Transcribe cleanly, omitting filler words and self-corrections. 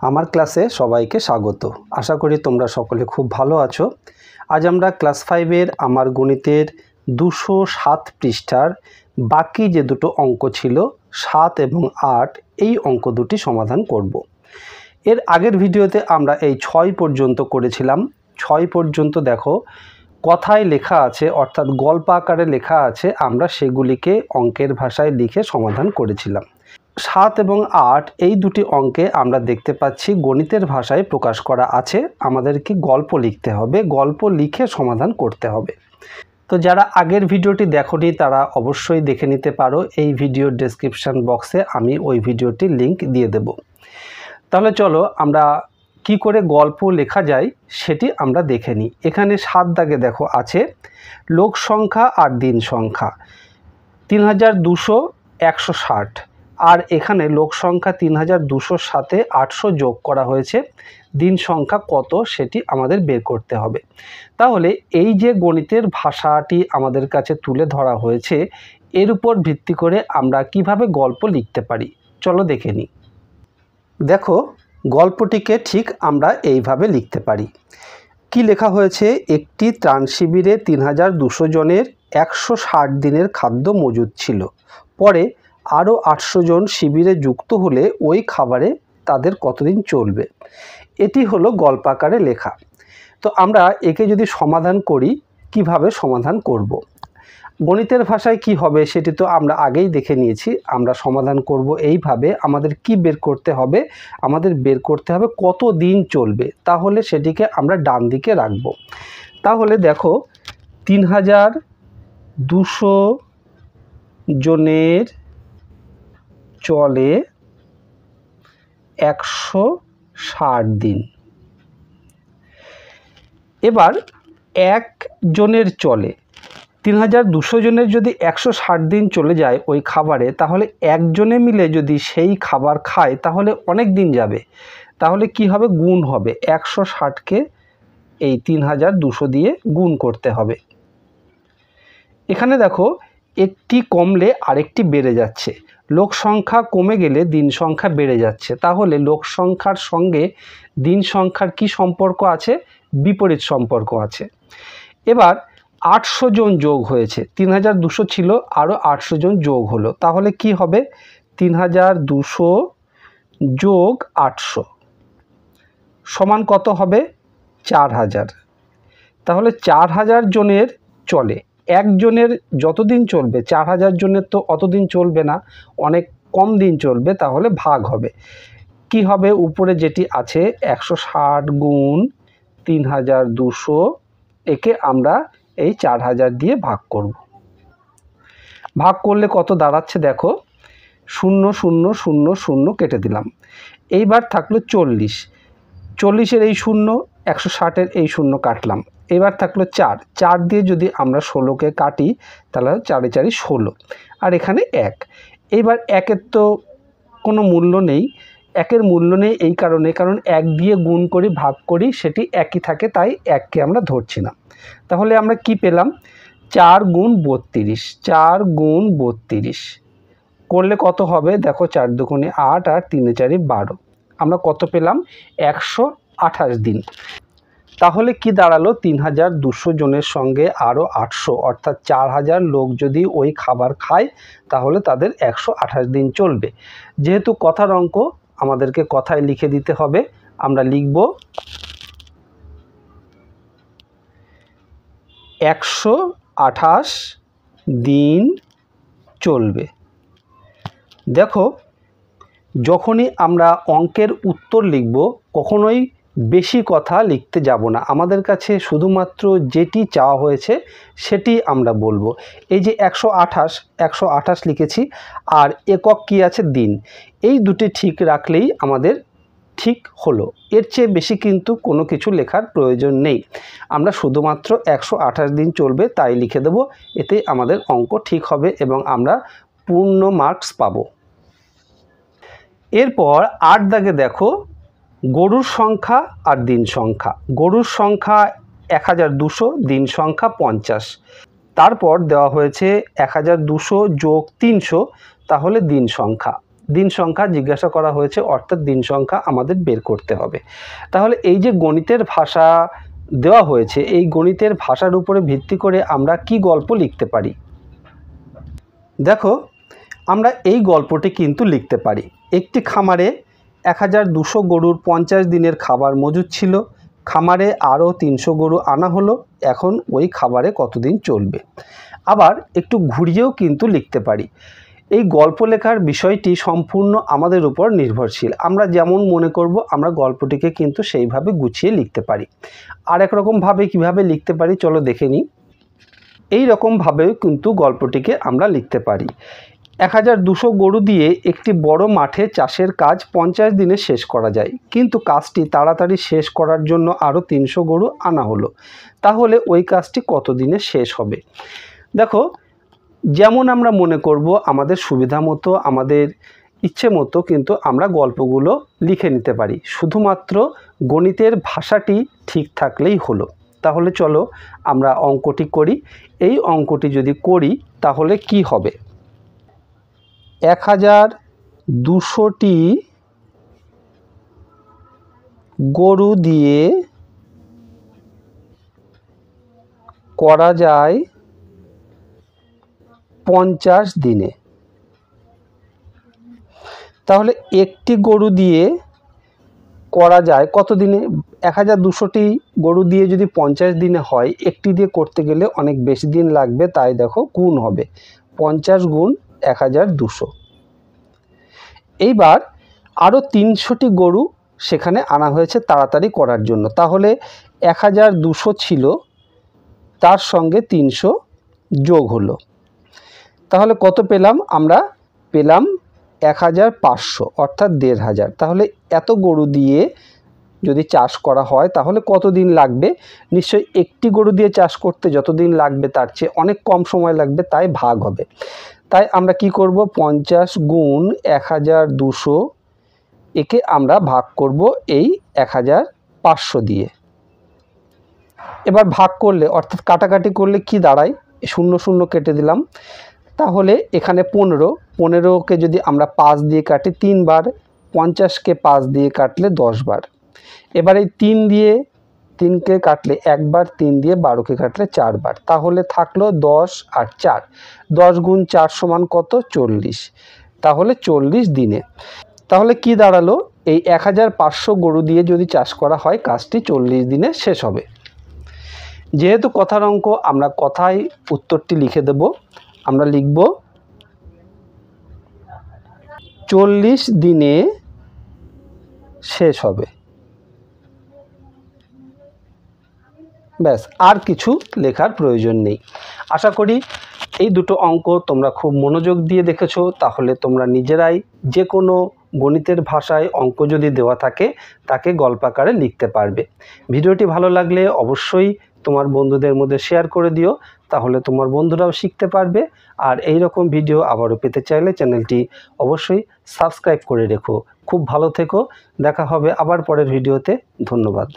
আমার ক্লাসে সবাইকে স্বাগত। আশা করি তোমরা সকলে খুব ভালো আছো। আজ আমরা ক্লাস 5-এর আমার গণিতের 207 পৃষ্ঠার বাকি যে দুটো অঙ্ক ছিল 7 এবং 8, এই অঙ্ক দুটি সমাধান করব। এর আগের ভিডিওতে আমরা এই 6 পর্যন্ত করেছিলাম। 6 পর্যন্ত দেখো কথায় লেখা আছে, অর্থাৎ গল্প আকারে লেখা আছে, আমরা সেগুলিকে অঙ্কের ভাষায় লিখে সমাধান করেছিলাম। 7 এবং 8 এই দুটি অঙ্কে আমরা দেখতে পাচ্ছি গণিতের ভাষায় প্রকাশ করা আছে, আমাদেরকে গল্প লিখতে হবে, গল্প লিখে সমাধান করতে হবে। তো যারা আগের ভিডিওটি দেখোনি তারা অবশ্যই দেখে নিতে পারো, এই ভিডিওর ডেসক্রিপশন বক্সে আমি ওই ভিডিওটির লিংক দিয়ে দেব। তাহলে চলো আমরা কি করে গল্প লেখা যায় সেটি আমরা দেখে নিই। এখানে 7 দাগে দেখো আছে লোক সংখ্যা আর দিন সংখ্যা 3200 160, আর এখানে লোক সংখ্যা 3200-র সাথে 800 যোগ করা হয়েছে, দিন সংখ্যা কত সেটি আমাদের বের করতে হবে। তাহলে এই যে গণিতের ভাষাটি আমাদের কাছে তুলে ধরা হয়েছে, এর উপর ভিত্তি করে আমরা কিভাবে গল্প লিখতে পারি চলো দেখে নিই। দেখো গল্পটিকে ঠিক আমরা এইভাবে লিখতে পারি। কি লেখা হয়েছে? একটি ত্রাণ শিবিরে 3200 জনের 160 দিনের খাদ্য মজুদ ছিল। পরে আরও 800 জন শিবিরে যুক্ত হলে ওই খাবারে তাদের কতদিন চলবে। এটি হলো গল্প আকারে লেখা। তো আমরা একে যদি সমাধান করি, কিভাবে সমাধান করব। গণিতের ভাষায় কি হবে সেটি তো আমরা আগেই দেখে নিয়েছি। আমরা সমাধান করব এইভাবে। আমাদের কি বের করতে হবে? আমাদের বের করতে হবে কত দিন চলবে, তাহলে সেটিকে আমরা ডান দিকে রাখব। তাহলে দেখো 3200 জনের চলে 160 দিন। এবার একজনের চলে 3200 জনের যদি 160 দিন চলে যায় ওই খাবারে, তাহলে একজনে মিলে যদি সেই খাবার খায় তাহলে অনেক দিন যাবে। তাহলে কি হবে? গুণ হবে। 160কে এই 3200 দিয়ে গুণ করতে হবে। এখানে দেখো একটি কমলে আরেকটি বেড়ে যাচ্ছে, লোক সংখ্যা কমে গেলে দিন সংখ্যা বেড়ে যাচ্ছে। তাহলে লোক সংখ্যার সঙ্গে দিন সংখ্যার কি সম্পর্ক আছে? বিপরীত সম্পর্ক আছে। এবার 800 জন যোগ হয়েছে, 3200 ছিল, আরও 800 জন যোগ হলো, তাহলে কি হবে? 3200 যোগ 800 সমান কত হবে? 4000। তাহলে 4000 জনের চলে, একজনের যতদিন চলবে, 4000 জনের তো অতদিন চলবে না, অনেক কম দিন চলবে, তাহলে ভাগ হবে। কি হবে? উপরে যেটি আছে 160 গুণ 3200, একে আমরা এই 4000 দিয়ে ভাগ করব। ভাগ করলে কত দাঁড়াচ্ছে দেখো, 0 0 0 0 কেটে দিলাম। এইবার থাকলো 40, 40-এর এই 0, 160-এর এই 0 কাটলাম। এবার থাকলো 4, 4 দিয়ে যদি আমরা 16কে কাটি তাহলে 4 4 16, আর এখানে 1। এইবার 1-এর তো কোনো মূল্য নেই, 1-এর মূল্য নেই এই কারণে, কারণ 1 দিয়ে গুণ করি ভাগ করি সেটি একই থাকে, তাই 1কে আমরা ধরছি না। তাহলে আমরা কি পেলাম? 4 গুণ 32, 4 গুণ 32 করলে কত হবে? দেখো 4 দুগুণে 8 আর 3 4 12, আমরা কত পেলাম? 128 দিন। তাহলে কি দাঁড়ালো? 3200 জনের সঙ্গে আরও 800, অর্থাৎ 4000 লোক যদি ওই খাবার খায় তাহলে তাদের 128 দিন চলবে। যেহেতু কথার অঙ্ক, আমাদেরকে কথায় লিখে দিতে হবে। আমরা লিখব 128 দিন চলবে। দেখো যখনই আমরা অঙ্কের উত্তর লিখব কখনোই বেশি কথা লিখতে যাব না, আমাদের কাছে শুধুমাত্র যেটি চাওয়া হয়েছে সেটি আমরা বলবো। এই যে 128 লিখেছি, আর একক কি আছে? দিন। এই দুটি ঠিক রাখলেই আমাদের ঠিক হলো। এর চেয়ে বেশি কিন্তু কোনো কিছু লেখার প্রয়োজন নেই। আমরা শুধুমাত্র 128 দিন চলবে তাই লিখে দেব, এতে আমাদের অঙ্ক ঠিক হবে এবং আমরা পূর্ণ মার্কস পাবো। এরপর 8 দাগে দেখো গরুর সংখ্যা আর দিন সংখ্যা। গরুর সংখ্যা 1200, দিন সংখ্যা 50। তারপর দেওয়া হয়েছে 1200 যোগ 300, তাহলে দিন সংখ্যা। দিন সংখ্যা জিজ্ঞাসা করা হয়েছে, অর্থাৎ দিন সংখ্যা আমাদের বের করতে হবে। তাহলে এই যে গণিতের ভাষা দেওয়া হয়েছে, এই গণিতের ভাষার উপরে ভিত্তি করে আমরা কি গল্প লিখতে পারি? দেখো, আমরা এই গল্পটি কিন্তু লিখতে পারি। একটি খামারে 1200 গরুর 50 দিনের খাবার মজুদ ছিল। খামারে আরও 300 গরু আনা হলো। এখন ওই খাবারে কতদিন চলবে? আবার একটু ঘুরিয়েও কিন্তু লিখতে পারি। এই গল্প লেখার বিষয়টি সম্পূর্ণ আমাদের উপর নির্ভরশীল। আমরা যেমন মনে করব আমরা গল্পটিকে কিন্তু সেইভাবে গুছিয়ে লিখতে পারি। আর এক রকমভাবে কীভাবে লিখতে পারি চলো দেখে নিই। এই রকমভাবেও কিন্তু গল্পটিকে আমরা লিখতে পারি। 1200 গরু দিয়ে একটি বড় মাঠে চাষের কাজ 50 দিনে শেষ করা যায়, কিন্তু কাজটি তাড়াতাড়ি শেষ করার জন্য আরও 300 গরু আনা হলো। তাহলে ওই কাজটি কত দিনে শেষ হবে? দেখো, যেমন আমরা মনে করব আমাদের সুবিধা মতো, আমাদের ইচ্ছে মতো কিন্তু আমরা গল্পগুলো লিখে নিতে পারি। শুধুমাত্র গণিতের ভাষাটি ঠিক থাকলেই হলো। তাহলে চলো আমরা অঙ্কটি করি। এই অঙ্কটি যদি করি তাহলে কি হবে? 1200টি গরু দিয়ে করা যায় 50 দিনে। তাহলে একটি গরু দিয়ে করা যায় কত দিনে? 1200টি গরু দিয়ে যদি 50 দিনে হয়, একটি দিয়ে করতে গেলে অনেক বেশি দিন লাগবে। তাই দেখো গুণ হবে 50 গুণ 1200। এইবার আরও 300টি গরু সেখানে আনা হয়েছে তাড়াতাড়ি করার জন্য। তাহলে 1200 ছিল, তার সঙ্গে 300 যোগ হলো। তাহলে কত পেলাম? আমরা পেলাম 1500, অর্থাৎ 1500। তাহলে এত গরু দিয়ে যদি চাষ করা হয় তাহলে কত দিন লাগবে? নিশ্চয়ই একটি গরু দিয়ে চাষ করতে যত দিন লাগবে তার চেয়ে অনেক কম সময় লাগবে, তাই ভাগ হবে। তাই আমরা কি করব? 50 গুণ 1200, একে আমরা ভাগ করব এই 1500 দিয়ে। এবার ভাগ করলে, অর্থাৎ কাটাকাটি করলে কি দাঁড়ায়? 0 0 কেটে দিলাম। তাহলে এখানে 15, 15কে যদি আমরা 5 দিয়ে কাটি 3 বার, 50কে 5 দিয়ে কাটলে 10 বার। এবার এই 3 দিয়ে 3কে কাটলে 1 বার, 3 দিয়ে 12কে কাটলে 4 বার। তাহলে থাকলো 10 আর 4, 10 গুণ 4 সমান কত? 40। তাহলে 40 দিনে। তাহলে কি দাঁড়ালো? এই 1500 গরু দিয়ে যদি চাষ করা হয় কাজটি 40 দিনে শেষ হবে। যেহেতু কথার অঙ্ক, আমরা কথায় উত্তরটি লিখে দেব। আমরা লিখব 40 দিনে শেষ হবে। ব্যাস, আর কিছু লেখার প্রয়োজন নেই। আশা করি এই দুটো অঙ্ক তোমরা খুব মনোযোগ দিয়ে দেখেছো। তাহলে তোমরা নিজেরাই যে কোনো গণিতের ভাষায় অঙ্ক যদি দেওয়া থাকে তাকে গল্পাকারে লিখতে পারবে। ভিডিওটি ভালো লাগলে অবশ্যই তোমার বন্ধুদের মধ্যে শেয়ার করে দিও, তাহলে তোমার বন্ধুরাও শিখতে পারবে। আর এই রকম ভিডিও আবারও পেতে চাইলে চ্যানেলটি অবশ্যই সাবস্ক্রাইব করে রেখো। খুব ভালো থেকো, দেখা হবে আবার পরের ভিডিওতে। ধন্যবাদ।